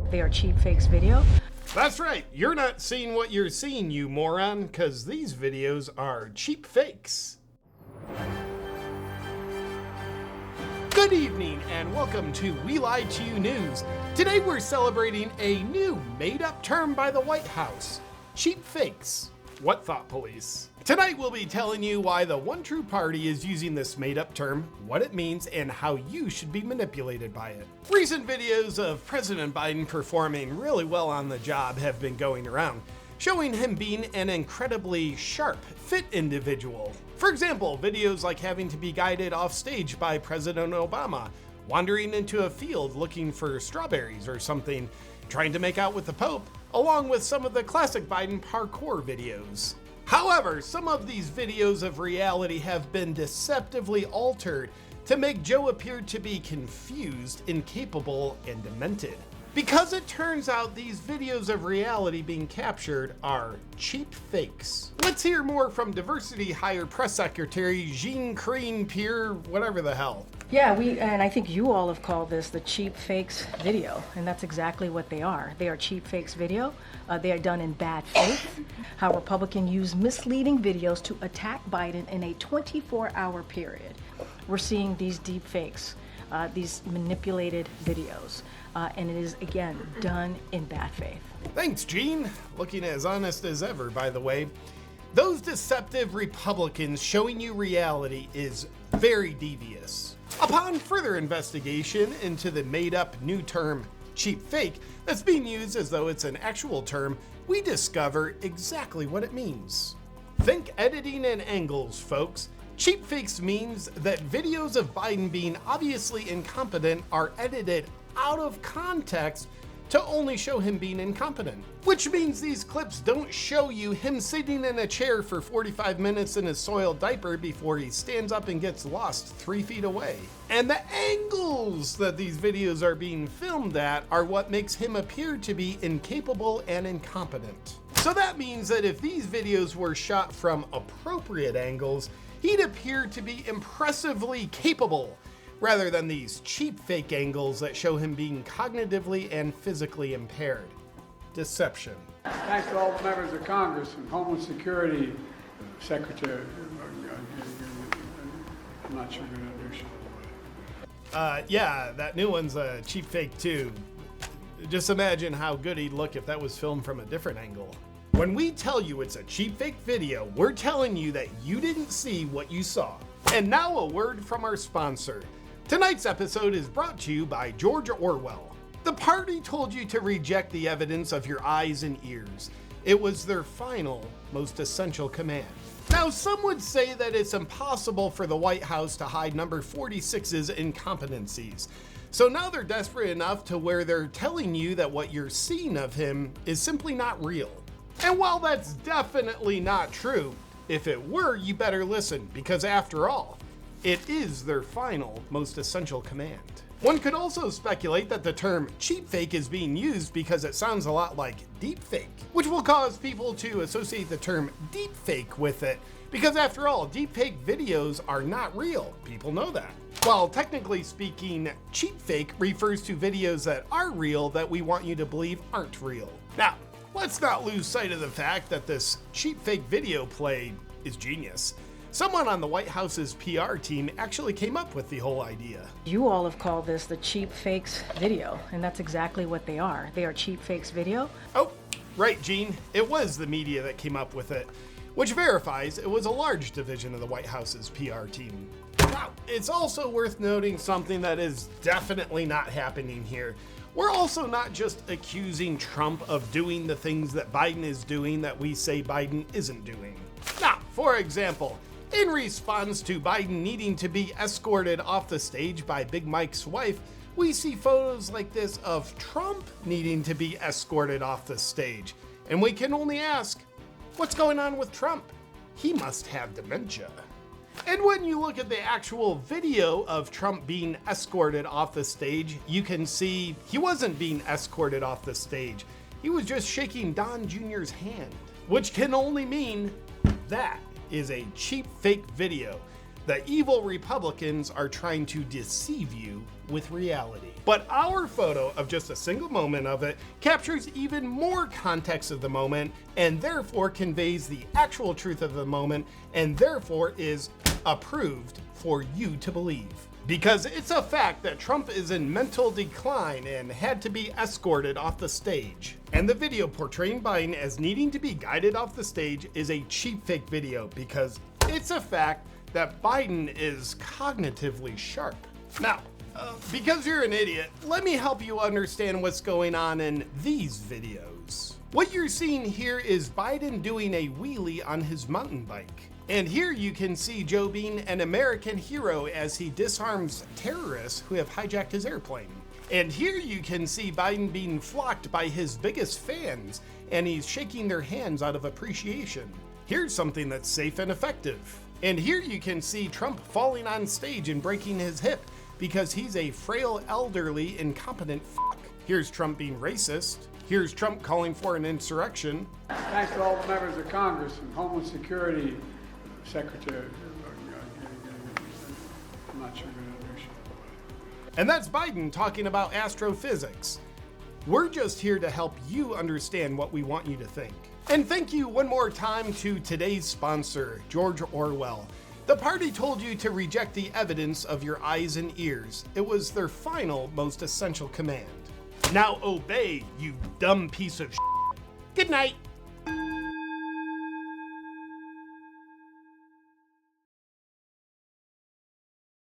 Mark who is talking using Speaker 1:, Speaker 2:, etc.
Speaker 1: They are cheap fakes video.
Speaker 2: That's right, you're not seeing what you're seeing, you moron, because these videos are cheap fakes. Good evening and welcome to We Lied to You News. Today we're celebrating a new made-up term by the White House, cheap fakes. What thought, police? Tonight we'll be telling you why the One True Party is using this made-up term, what it means, and how you should be manipulated by it. Recent videos of President Biden performing really well on the job have been going around, showing him being an incredibly sharp, fit individual. For example, videos like having to be guided off stage by President Obama, wandering into a field looking for strawberries or something, trying to make out with the Pope, along with some of the classic Biden parkour videos. However, some of these videos of reality have been deceptively altered to make Joe appear to be confused, incapable, and demented. Because it turns out these videos of reality being captured are cheap fakes. Let's hear more from Diversity Hire Press Secretary Jean-Pierre, whatever the hell.
Speaker 1: Yeah, and I think you all have called this the cheap fakes video, and that's exactly what they are. They are cheap fakes video. They are done in bad faith. How Republicans use misleading videos to attack Biden in a 24-hour period. We're seeing these deep fakes, these manipulated videos, and it is, again, done in bad faith.
Speaker 2: Thanks, Gene. Looking as honest as ever, by the way. Those deceptive Republicans showing you reality is very devious. Upon further investigation into the made-up new term, cheap fake, that's being used as though it's an actual term, we discover exactly what it means. Think editing and angles, folks. Cheap fakes means that videos of Biden being obviously incompetent are edited out of context to only show him being incompetent. Which means these clips don't show you him sitting in a chair for 45 minutes in his soiled diaper before he stands up and gets lost 3 feet away. And the angles that these videos are being filmed at are what makes him appear to be incapable and incompetent. So that means that if these videos were shot from appropriate angles, he'd appear to be impressively capable, rather than these cheap fake angles that show him being cognitively and physically impaired. Deception.
Speaker 3: Thanks to all the members of Congress and Homeland Security Secretary. I'm not sure you're going to do.
Speaker 2: Yeah, that new one's a cheap fake too. Just imagine how good he'd look if that was filmed from a different angle. When we tell you it's a cheap fake video, we're telling you that you didn't see what you saw. And now a word from our sponsor. Tonight's episode is brought to you by George Orwell. The party told you to reject the evidence of your eyes and ears. It was their final, most essential command. Now, some would say that it's impossible for the White House to hide number 46's incompetencies. So now they're desperate enough to where they're telling you that what you're seeing of him is simply not real. And while that's definitely not true, if it were, you better listen, because after all, it is their final, most essential command. One could also speculate that the term cheap fake is being used because it sounds a lot like deep fake, which will cause people to associate the term deep fake with it, because after all, deep fake videos are not real. People know that. While technically speaking, cheap fake refers to videos that are real that we want you to believe aren't real. Now, let's not lose sight of the fact that this cheap fake video play is genius. Someone on the White House's PR team actually came up with the whole idea.
Speaker 1: You all have called this the cheap fakes video, and that's exactly what they are. They are cheap fakes video.
Speaker 2: Oh, right, Gene. It was the media that came up with it, which verifies it was a large division of the White House's PR team. Now, it's also worth noting something that is definitely not happening here. We're also not just accusing Trump of doing the things that Biden is doing that we say Biden isn't doing. Now, for example, in response to Biden needing to be escorted off the stage by Big Mike's wife, we see photos like this of Trump needing to be escorted off the stage. And we can only ask, what's going on with Trump? He must have dementia. And when you look at the actual video of Trump being escorted off the stage, you can see he wasn't being escorted off the stage. He was just shaking Don Jr.'s hand, which can only mean that is a cheap fake video. The evil Republicans are trying to deceive you with reality. But our photo of just a single moment of it captures even more context of the moment and therefore conveys the actual truth of the moment and therefore is approved for you to believe. Because it's a fact that Trump is in mental decline and had to be escorted off the stage. And the video portraying Biden as needing to be guided off the stage is a cheap fake video because it's a fact that Biden is cognitively sharp. Now, because you're an idiot, let me help you understand what's going on in these videos. What you're seeing here is Biden doing a wheelie on his mountain bike. And here you can see Joe being an American hero as he disarms terrorists who have hijacked his airplane. And here you can see Biden being flocked by his biggest fans, and he's shaking their hands out of appreciation. Here's something that's safe and effective. And here you can see Trump falling on stage and breaking his hip because he's a frail, elderly, incompetent fuck. Here's Trump being racist. Here's Trump calling for an insurrection.
Speaker 3: Thanks to all the members of Congress and Homeland Security Secretary. I'm not sure you're going to understand.
Speaker 2: And that's Biden talking about astrophysics. We're just here to help you understand what we want you to think. And thank you one more time to today's sponsor, George Orwell. The party told you to reject the evidence of your eyes and ears. It was their final, most essential command. Now obey, you dumb piece of shit. Good night.